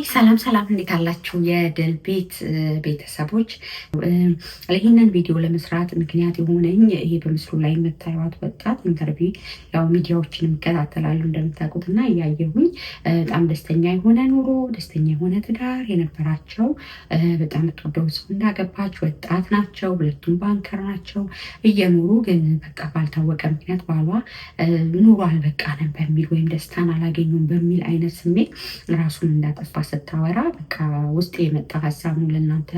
ሰላም እንዴት አላችሁ? የድል ቤት ቤተሰቦች፣ ይህንን ቪዲዮ ለመስራት ምክንያት የሆነኝ ይሄ በምስሉ ላይ የምታዩት ወጣት ኢንተርቪው ያው ሚዲያዎችን የሚከታተላሉ እንደምታውቁት እና እያየሁኝ በጣም ደስተኛ የሆነ ኑሮ፣ ደስተኛ የሆነ ትዳር የነበራቸው በጣም የምትወደው ሰው እንዳገባች ወጣት ናቸው። ሁለቱም ባንከር ናቸው። እየኖሩ ግን በቃ ባልታወቀ ምክንያት ባሏ ኑሮ አልበቃንም በሚል ወይም ደስታን አላገኙም በሚል አይነት ስሜት ራሱን እንዳጠፋ ስታወራ በቃ ውስጥ የመጣ ሀሳብ ነው ለእናንተ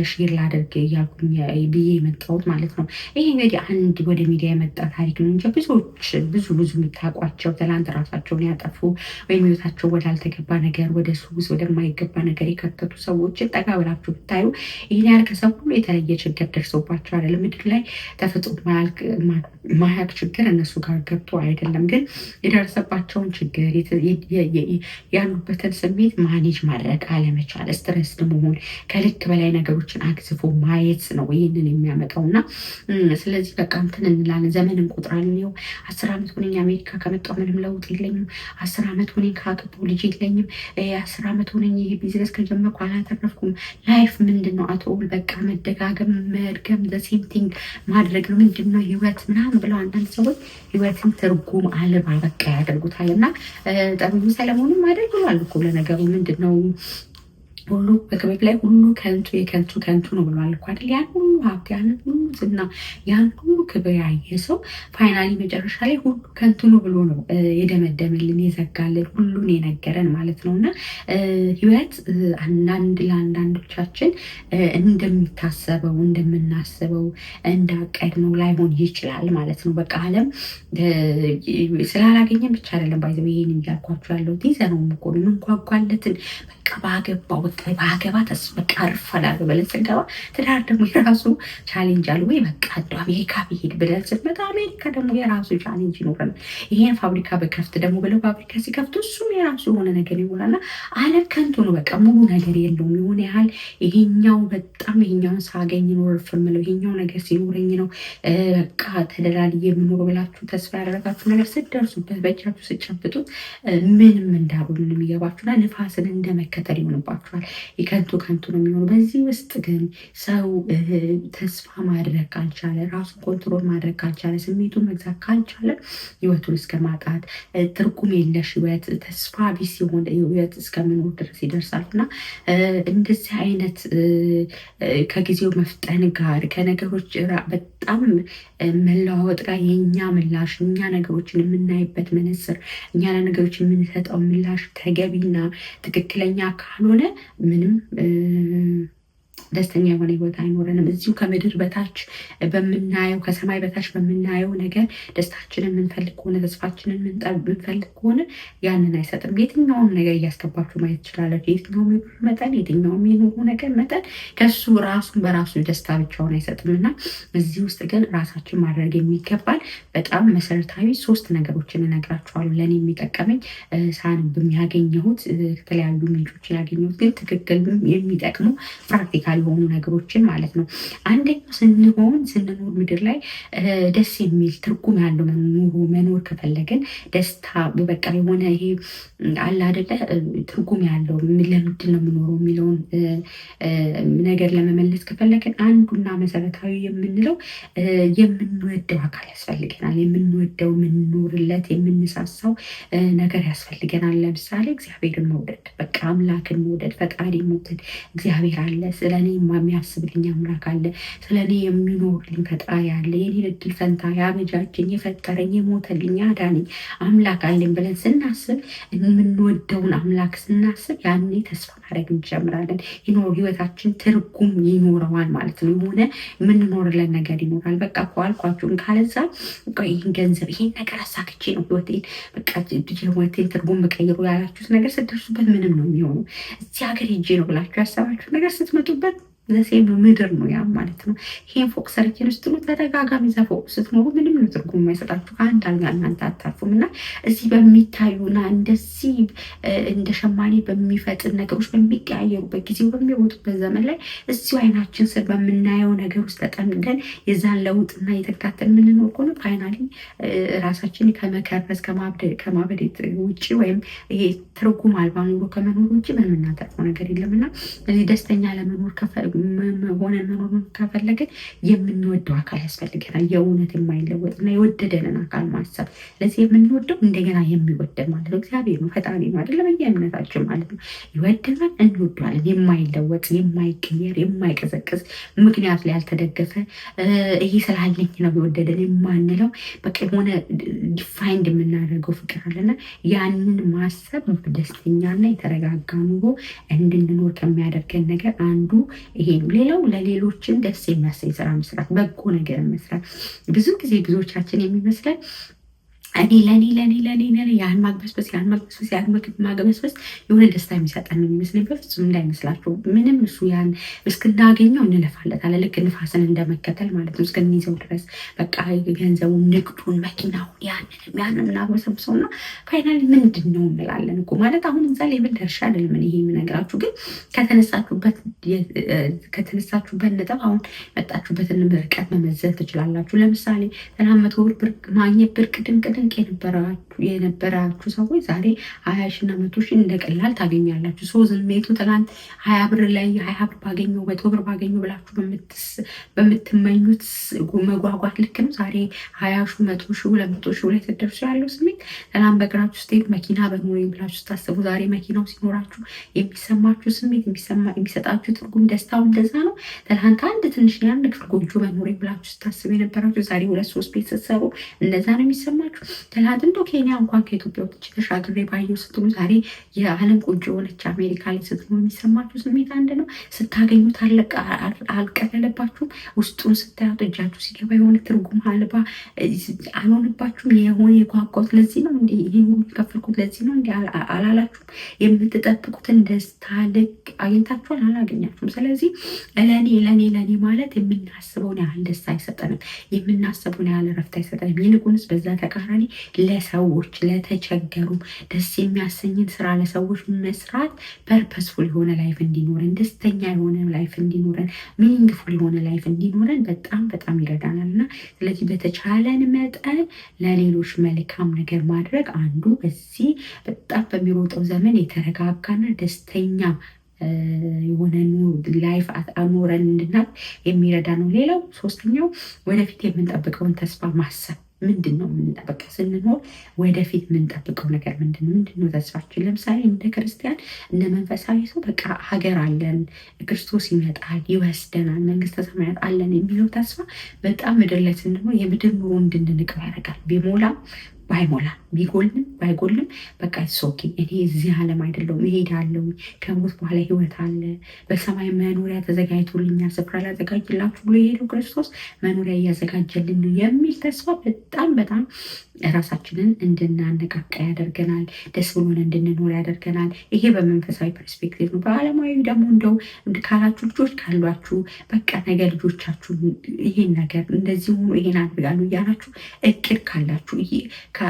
ሼር ላደርግ እያልኩኝ ብዬ የመጣሁት ማለት ነው። ይሄ እንግዲህ አንድ ወደ ሚዲያ የመጣ ታሪክ ነው እንጂ ብዙዎች ብዙ የምታውቋቸው ትላንት ራሳቸውን ያጠፉ ወይም ህይወታቸው ወዳልተገባ ነገር፣ ወደ ሱስ ወደማይገባ ነገር የከተቱ ሰዎችን ጠጋ ብላችሁ ብታዩ ይህን ያህል ከሰው ሁሉ የተለየ ችግር ደርሶባቸው አይደለም። ምድር ላይ ተፈጥሮ ማያቅ ችግር እነሱ ጋር ገብቶ አይደለም፣ ግን የደረሰባቸውን ችግር ያሉበትን ስሜት ማኔጅ ማድረግ አለመቻል፣ ስትረስ መሆን፣ ከልክ በላይ ነገሮችን አግዝፎ ማየት ነው ይህንን የሚያመጣው። እና ስለዚህ በቃ እንትን እንላለን፣ ዘመን እንቆጥራለን። ይኸው 10 ዓመት ሆነኝ አሜሪካ ከመጣሁ ምንም ለውጥ የለኝም፣ 10 ዓመት ሆነኝ ካገባሁ ልጅ የለኝም፣ 10 ዓመት ሆነኝ ይሄ ቢዝነስ ከጀመርኩ አላተረፍኩም። ላይፍ ምንድን ነው አትኦል በቃ መደጋገም፣ መድገም፣ ዘሴምቲንግ ማድረግ ነው ምንድን ነው ህይወት ምናምን ብለው አንዳንድ ሰዎች ህይወትን ትርጉም አልባ በቃ ያደርጉታል። እና ጠቢቡ ሰለሞንም አደርግ ብሏል እኮ ለነገሩ ምንድን ነው ሁሉ በክብብ ላይ ሁሉ ከንቱ የከንቱ ነው ብሏል እኮ አይደል? ያን ሁሉ ሀብት፣ ያን ሁሉ ዝና፣ ያን ሁሉ ክብር ያየ ሰው ፋይናሊ መጨረሻ ላይ ሁሉ ከንቱ ነው ብሎ ነው የደመደመልን፣ የዘጋልን፣ ሁሉን የነገረን ማለት ነው። እና ህይወት ለአንዳንዶቻችን እንደሚታሰበው እንደምናስበው እንዳቀድነው ላይሆን ይችላል ማለት ነው። በቃ ዓለም ስላላገኘን ብቻ አይደለም ባይዘው ይሄን እያልኳችሁ ያለው ይዘነውም እኮ ምንጓጓለትን በቃ ባገባው በአገባ በቃ አርፈላል ብለን ስንገባ ትዳር ደግሞ የራሱ ቻሌንጅ አለ። ወይ በቃ አሜሪካ ብሄድ ብለን ስንመጣ አሜሪካ ደግሞ የራሱ ቻሌንጅ ይኖረናል። ይሄን ፋብሪካ በከፍት ደግሞ ብለው ፋብሪካ ሲከፍቱ እሱም የራሱ የሆነ ነገር ይኖራልና ዓለም ከንቱ ነው። በቃ ሙሉ ነገር የለውም። የሆነ ያህል ይሄኛው በጣም ይሄኛውን ሳገኝ ኖር ፍምለው ይሄኛው ነገር ሲኖረኝ ነው በቃ ተደላልዬ የምኖረው ብላችሁ ተስፋ ያደረጋችሁ ነገር ስትደርሱበት በእጃችሁ ስጨብጡት ምንም እንዳልሆነ ነው የሚገባችሁና ንፋስን እንደመከተል ይሆንባችኋል። ከንቱ ነው የሚሆነው። በዚህ ውስጥ ግን ሰው ተስፋ ማድረግ ካልቻለ፣ ራሱን ኮንትሮል ማድረግ ካልቻለ፣ ስሜቱን መግዛት ካልቻለ ህይወቱን እስከ ማጣት ትርጉም የለሽ ህይወት፣ ተስፋ ቢስ የሆነ ህይወት እስከምኖር ድረስ ይደርሳል። እና እንደዚህ አይነት ከጊዜው መፍጠን ጋር ከነገሮች በጣም መለዋወጥ ጋር የእኛ ምላሽ፣ እኛ ነገሮችን የምናይበት መነጽር፣ እኛ ለነገሮች የምንሰጠው ምላሽ ተገቢና ትክክለኛ ካልሆነ ምንም ደስተኛ የሆነ ህይወት አይኖረንም። እዚሁ ከምድር በታች በምናየው ከሰማይ በታች በምናየው ነገር ደስታችንን የምንፈልግ ከሆነ ተስፋችንን የምንፈልግ ከሆነ ያንን አይሰጥም። የትኛውም ነገር እያስገባችሁ ማየት ትችላላችሁ። የትኛውም የብር መጠን፣ የትኛውም የኑሮ ነገር መጠን ከሱ ራሱን በራሱ ደስታ ብቻውን አይሰጥም። እና እዚህ ውስጥ ግን ራሳችን ማድረግ የሚገባል በጣም መሰረታዊ 3 ነገሮችን እነግራችኋለሁ። ለእኔ የሚጠቀመኝ ሳንብ ያገኘሁት ከተለያዩ ምንጮች ያገኘሁት ግን ትክክል የሚጠቅሙ ፕራክቲካል የሆኑ ነገሮችን ማለት ነው። አንደኛው ስንኖር ምድር ላይ ደስ የሚል ትርጉም ያለው ኑሮ መኖር ከፈለግን ደስታ በቃ የሆነ ይሄ አለ አይደለ ትርጉም ያለው ለምንድን ነው የምኖረው የሚለውን ነገር ለመመለስ ከፈለግን አንዱና መሰረታዊ የምንለው የምንወደው አካል ያስፈልገናል። የምንወደው የምንኖርለት የምንሳሳው ነገር ያስፈልገናል። ለምሳሌ እግዚአብሔርን መውደድ፣ በቃ አምላክን መውደድ፣ ፈጣሪ መውደድ። እግዚአብሔር አለ፣ ስለኔ የሚያስብልኝ አምላክ አለ፣ ስለኔ የሚኖርልኝ ፈጣሪ አለ፣ የኔ እድል ፈንታ ያበጃጀኝ የፈጠረኝ የሞተልኝ ያዳነኝ አምላክ አለኝ ብለን ስናስብ የምንወደውን አምላክ ስናስብ ያኔ ተስፋ ማድረግ እንጀምራለን። ህይወታችን ትርጉም ይኖረዋል ማለት ነው። የሆነ የምንኖርለን ነገር ይኖራል። በቃ ከዋልኳችሁን ካለዛ ይህን ገንዘብ ይሄን ነገር አሳክቼ ነው ህይወቴን በቃ ህይወቴን ትርጉም መቀየሩ ያላችሁት ነገር ስትደርሱበት ምንም ነው የሚሆኑ። እዚህ ሀገር ሄጄ ነው ብላችሁ ያሰባችሁት ነገር ስትመጡበት ዘሴም ምድር ነው ያ ማለት ነው። ይሄን ፎቅ ሰርችን ስትሉ ተደጋጋሚ እዛ ፎቅ ስትኖሩ ምንም ነው ትርጉም የማይሰጣችሁ ከአንድ አልጋ እናንተ አታርፉም። እና እዚህ በሚታዩና እንደዚህ እንደ ሸማኔ በሚፈጥን ነገሮች በሚቀያየሩበት ጊዜ በሚወጡበት ዘመን ላይ እዚሁ አይናችን ስር በምናየው ነገር ውስጥ ተጠምደን የዛን ለውጥና የተከታተል የምንኖር ከሆነ ፋይናሊ ራሳችን ከመከረስ ከማበድ ውጭ ወይም ይሄ ትርጉም አልባ ኑሮ ከመኖር ውጭ ምን የምናተርፈው ነገር የለምና እዚህ ደስተኛ ለመኖር ሆነን መኖር ከፈለግን የምንወደው አካል ያስፈልገናል። የእውነት የማይለወጥና የወደደንን አካል ማሰብ። ለዚህ የምንወደው እንደገና የሚወደድ ማለት ነው እግዚአብሔር ነው፣ ፈጣሪ ነው አይደለም፣ የእምነታችን ማለት ነው። ይወደናል፣ እንወደዋለን። የማይለወጥ የማይቀየር የማይቀዘቅዝ ምክንያት ላይ ያልተደገፈ ይሄ ስላለኝ ነው የወደደን የማንለው በቃ የሆነ ዲፋይንድ የምናደርገው ፍቅር አለና ያንን ማሰብ ደስተኛና የተረጋጋ ኑሮ እንድንኖር ከሚያደርገን ነገር አንዱ ይሄ ነው። ሌላው ለሌሎችን ደስ የሚያሰኝ ስራ መስራት፣ በጎ ነገር መስራት። ብዙ ጊዜ ብዙዎቻችን የሚመስለን እኔ ለኔ ያን ማግበስበስ የሆነ ደስታ የሚሰጠን ነው የሚመስለኝ። በፍጹም እንዳይመስላችሁ። ምንም እሱ ያን እስክናገኘው እንለፋለታለን። ልክ ንፋስን እንደመከተል ማለት ነው። እስክንይዘው ድረስ በቃ ገንዘቡን፣ ንግዱን፣ መኪናውን ያንን እናግበሰብሰው እና ፋይናሊ ምንድን ነው እንላለን እኮ ማለት አሁን እዛ ላይ ብል ደርሻ አይደለም ይሄ የምነግራችሁ፣ ግን ከተነሳችሁበት ነጥብ አሁን መጣችሁበትን ርቀት መመዘን ትችላላችሁ። ለምሳሌ 100 ብር ማግኘት ብርቅ ድንቅ የነበራችሁ ሰዎች ዛሬ 20 ሺና 100 ሺ እንደቀላል ታገኛላችሁ። ሰው ዝሜቱ ትናንት 20 ብር ላይ 20 ብር ባገኘው 100 ብር ባገኘው ብላችሁ በምትመኙት መጓጓት ልክ ነው ዛሬ 20 ሺ 100 ሺ 200 ሺ ላይ ተደርሶ ያለው ስሜት። ትናንት በእግራችሁ ስትሄዱ መኪና በኖረኝ ብላችሁ ስታስቡ ዛሬ መኪናው ሲኖራችሁ የሚሰማችሁ ስሜት የሚሰጣችሁ ትርጉም ደስታው እንደዛ ነው። ትናንት አንድ ትንሽ አንድ ክፍል ጎጆ በኖረኝ ብላችሁ ስታስቡ የነበራችሁ ዛሬ 2-3 ቤት ስትሰሩ እንደዛ ነው የሚሰማችሁ። ትናንት እንደው ኬንያ እንኳን ከኢትዮጵያ ወጥቼ ተሻግሬ ባየው ስትሉ ዛሬ የዓለም ቆንጆ የሆነች አሜሪካ ላይ ስትሆኑ የሚሰማችሁ ስሜት አንድ ነው። ስታገኙት አልቀለለባችሁም። ውስጡን ስታዩት እጃችሁ ሲገባ የሆነ ትርጉም አልባ አልሆንባችሁም። የሆነ የጓጓሁት ለዚህ ነው እንዲ ይህን የከፈልኩት ለዚህ ነው እንዲ አላላችሁም። የምትጠብቁትን ደስታ ልክ አግኝታችኋል? አላገኛችሁም። ስለዚህ ለኔ ማለት የምናስበውን ያህል ደስታ አይሰጠንም። የምናስበውን ያህል እረፍት አይሰጠንም። ይልቁንስ በዛ ተቃራኒ ለሰዎች ለተቸገሩ ደስ የሚያሰኝን ስራ ለሰዎች መስራት ፐርፐስፉል የሆነ ላይፍ እንዲኖረን፣ ደስተኛ የሆነ ላይፍ እንዲኖረን፣ ሚኒንግፉል የሆነ ላይፍ እንዲኖረን በጣም ይረዳናል። እና ስለዚህ በተቻለን መጠን ለሌሎች መልካም ነገር ማድረግ አንዱ በዚህ በጣም በሚሮጠው ዘመን የተረጋጋና ደስተኛ የሆነ ላይፍ አኖረን እንድናል የሚረዳ ነው። ሌላው ሶስተኛው ወደፊት የምንጠብቀውን ተስፋ ማሰብ። ምንድን ነው በቃ ስንኖር ወደፊት የምንጠብቀው ነገር ምንድን ነው ተስፋችን? ለምሳሌ እንደ ክርስቲያን እንደ መንፈሳዊ ሰው በቃ ሀገር አለን፣ ክርስቶስ ይመጣል ይወስደናል፣ መንግስተ ሰማያት አለን የሚለው ተስፋ በጣም ምድር ላይ ስንኖር የምድር ኑሮ እንድንንቀው ያደርጋል። ቢሞላም ባይሞላም ቢጎልም ባይጎልም በቃ ሶኪ እኔ እዚህ ዓለም አይደለሁም፣ እሄዳለሁ፣ ከሞት በኋላ ህይወት አለ፣ በሰማይ መኖሪያ ተዘጋጅቶልኛል፣ ስፍራ ላዘጋጅላችሁ ብሎ የሄደው ክርስቶስ መኖሪያ እያዘጋጀልን ነው የሚል ተስፋ በጣም ራሳችንን እንድናነቃቃ ያደርገናል። ደስ ብሎን እንድንኖር ያደርገናል። ይሄ በመንፈሳዊ ፐርስፔክቲቭ ነው። በዓለማዊ ደግሞ እንደው ካላችሁ ልጆች ካሏችሁ በቃ ነገ ልጆቻችሁ ይሄን ነገር እንደዚህ ሆኖ ይሄን አድርጋሉ እያላችሁ እቅድ ካላችሁ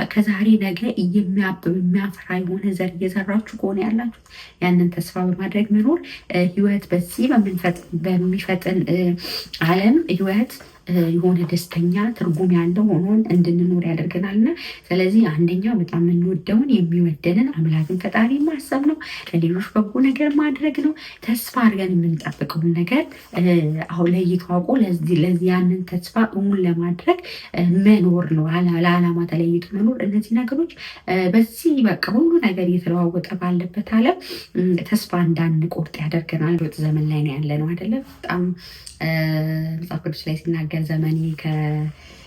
ከዛሬ ነገ የሚያብብ የሚያፈራ የሆነ ዘር እየዘራችሁ ከሆነ ያላችሁ ያንን ተስፋ በማድረግ መኖር ህይወት በዚህ በሚፈጥን ዓለም ህይወት የሆነ ደስተኛ ትርጉም ያለው ሆኖን እንድንኖር ያደርገናል። እና ስለዚህ አንደኛ በጣም የምንወደውን የሚወደንን አምላክን ፈጣሪ ማሰብ ነው። ለሌሎች በጎ ነገር ማድረግ ነው። ተስፋ አድርገን የምንጠብቀውን ነገር አሁን ለይቶ አውቆ ለዚህ ያንን ተስፋ እውን ለማድረግ መኖር ነው። ለዓላማ ተለይቶ መኖር። እነዚህ ነገሮች በዚህ በቃ ሁሉ ነገር እየተለዋወጠ ባለበት ዓለም ተስፋ እንዳንቆርጥ ያደርገናል። ለውጥ ዘመን ላይ ነው ያለ ነው አይደለም? በጣም መጽሐፍ ቅዱስ ላይ ሲናገር ዘመኔ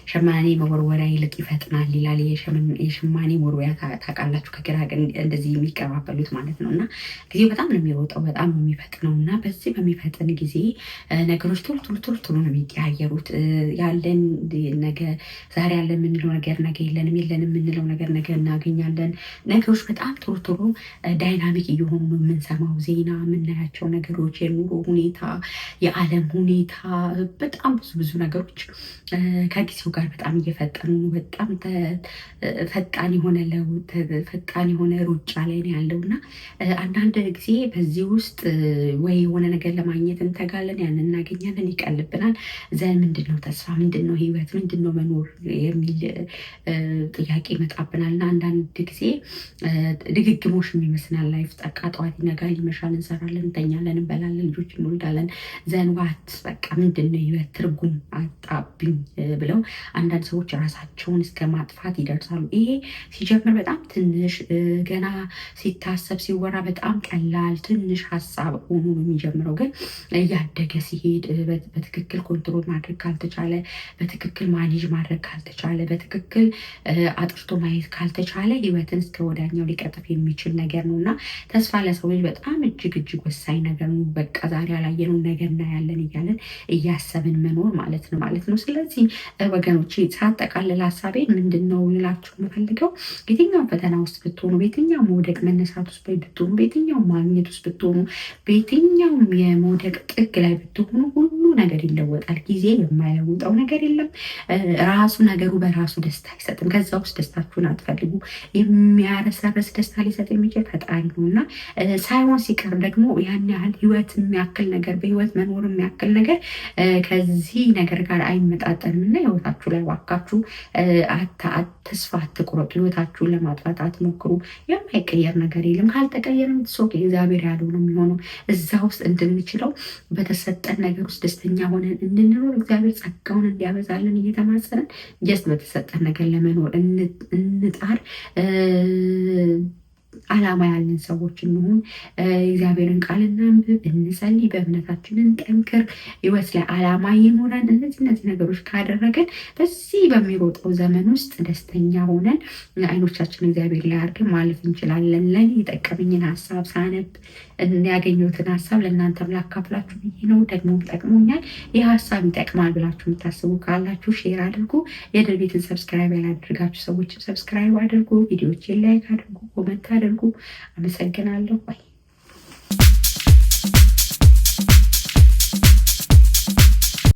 ሸማኔ መወርወሪያ ይልቅ ይፈጥናል ይላል። የሸማኔ መወርወሪያ ታውቃላችሁ፣ ከግራ እንደዚህ የሚቀባበሉት ማለት ነው። እና ጊዜው በጣም ነው የሚሮጠው፣ በጣም ነው የሚፈጥነው። እና በዚህ በሚፈጥን ጊዜ ነገሮች ቶሎ ነው የሚቀያየሩት። ያለን ነገ ዛሬ ያለ የምንለው ነገር ነገ የለንም፣ የለንም የምንለው ነገር ነገ እናገኛለን። ነገሮች በጣም ቶሎ ዳይናሚክ እየሆኑ ነው የምንሰማው ዜና፣ የምናያቸው ነገሮች፣ የኑሮ ሁኔታ፣ የዓለም ሁኔታ፣ በጣም ብዙ ነገሮች ከጊዜው ጋር በጣም እየፈጠኑ ነው። በጣም ፈጣን የሆነ ለውጥ፣ ፈጣን የሆነ ሩጫ ላይ ነው ያለው እና አንዳንድ ጊዜ በዚህ ውስጥ ወይ የሆነ ነገር ለማግኘት እንተጋለን፣ ያን እናገኛለን፣ ይቀልብናል። ዘን ምንድን ነው ተስፋ፣ ምንድን ነው ህይወት፣ ምንድን ነው መኖር የሚል ጥያቄ ይመጣብናል እና አንዳንድ ጊዜ ድግግሞሽ ይመስላል ላይፍ። ጠቃ ጠዋት ይነጋል፣ ይመሻል፣ እንሰራለን፣ እንተኛለን፣ እንበላለን፣ ልጆች እንወልዳለን። ዘንዋት በቃ ምንድን ነው ህይወት፣ ትርጉም አጣብኝ ብለው አንዳንድ ሰዎች ራሳቸውን እስከ ማጥፋት ይደርሳሉ። ይሄ ሲጀምር በጣም ትንሽ ገና ሲታሰብ ሲወራ በጣም ቀላል ትንሽ ሀሳብ ሆኖ ነው የሚጀምረው። ግን እያደገ ሲሄድ በትክክል ኮንትሮል ማድረግ ካልተቻለ፣ በትክክል ማኔጅ ማድረግ ካልተቻለ፣ በትክክል አጥርቶ ማየት ካልተቻለ ህይወትን እስከ ወዳኛው ሊቀጥፍ የሚችል ነገር ነው እና ተስፋ ለሰው ልጅ በጣም እጅግ ወሳኝ ነገር ነው። በቃ ዛሬ ያላየነው ነገር እናያለን እያለን እያሰብን መኖር ማለት ነው። ስለዚህ ወገኖቼ ሳጠቃልል ሀሳቤን ምንድን ነው ልላችሁ የምፈልገው የትኛው ፈተና ውስጥ ብትሆኑ፣ በየትኛው መውደቅ መነሳት ውስጥ ብትሆኑ፣ በየትኛው ማግኘት ውስጥ ብትሆኑ፣ በየትኛውም የመውደቅ ጥግ ላይ ብትሆኑ ሁሉ ነገር ይለወጣል። ጊዜ የማይለውጠው ነገር የለም። ራሱ ነገሩ በራሱ ደስታ አይሰጥም። ከዛ ውስጥ ደስታችሁን አትፈልጉ። የሚያረሰርስ ደስታ ሊሰጥ የሚችል ፈጣሪ ነው እና ሳይሆን ሲቀር ደግሞ ያን ያህል ህይወት የሚያክል ነገር፣ በህይወት መኖር የሚያክል ነገር ከዚህ ነገር ጋር አይመጣጠንም እና ህይወታችሁ ላይ ዋካችሁ ተስፋ አትቁረጡ። ህይወታችሁን ለማጥፋት አትሞክሩ። የማይቀየር ነገር የለም። ካልተቀየርም ሶኬ እግዚአብሔር ያለው ነው የሚሆነው። እዛ ውስጥ እንድንችለው በተሰጠን ነገር ውስጥ ደስተኛ ሆነን እንድንኖር እግዚአብሔር ጸጋውን እንዲያበዛልን እየተማጸንን ጀስት በተሰጠን ነገር ለመኖር እንጣር። ዓላማ ያለን ሰዎች እንሁን። እግዚአብሔርን ቃል እናንብብ፣ እንጸልይ፣ በእምነታችንን ጠንክር፣ ህይወት ላይ ዓላማ ይኖረን። እነዚህ ነገሮች ካደረገን በዚህ በሚሮጠው ዘመን ውስጥ ደስተኛ ሆነን አይኖቻችን እግዚአብሔር ላይ አድርገን ማለፍ እንችላለን። ለእኔ የጠቀመኝን ሀሳብ ሳነብ ያገኘሁትን ሀሳብ ለእናንተም ላካፍላችሁ ብዬ ነው። ደግሞ ጠቅሞኛል፣ ይህ ሀሳብ ይጠቅማል ብላችሁ የምታስቡ ካላችሁ ሼር አድርጉ። የድል ቤትን ሰብስክራይብ ያላደርጋችሁ ሰዎች ሰብስክራይብ አድርጉ። ቪዲዮችን ላይክ አድርጉ፣ ኮመንት አድርጉ። አመሰግናለሁ። ባይ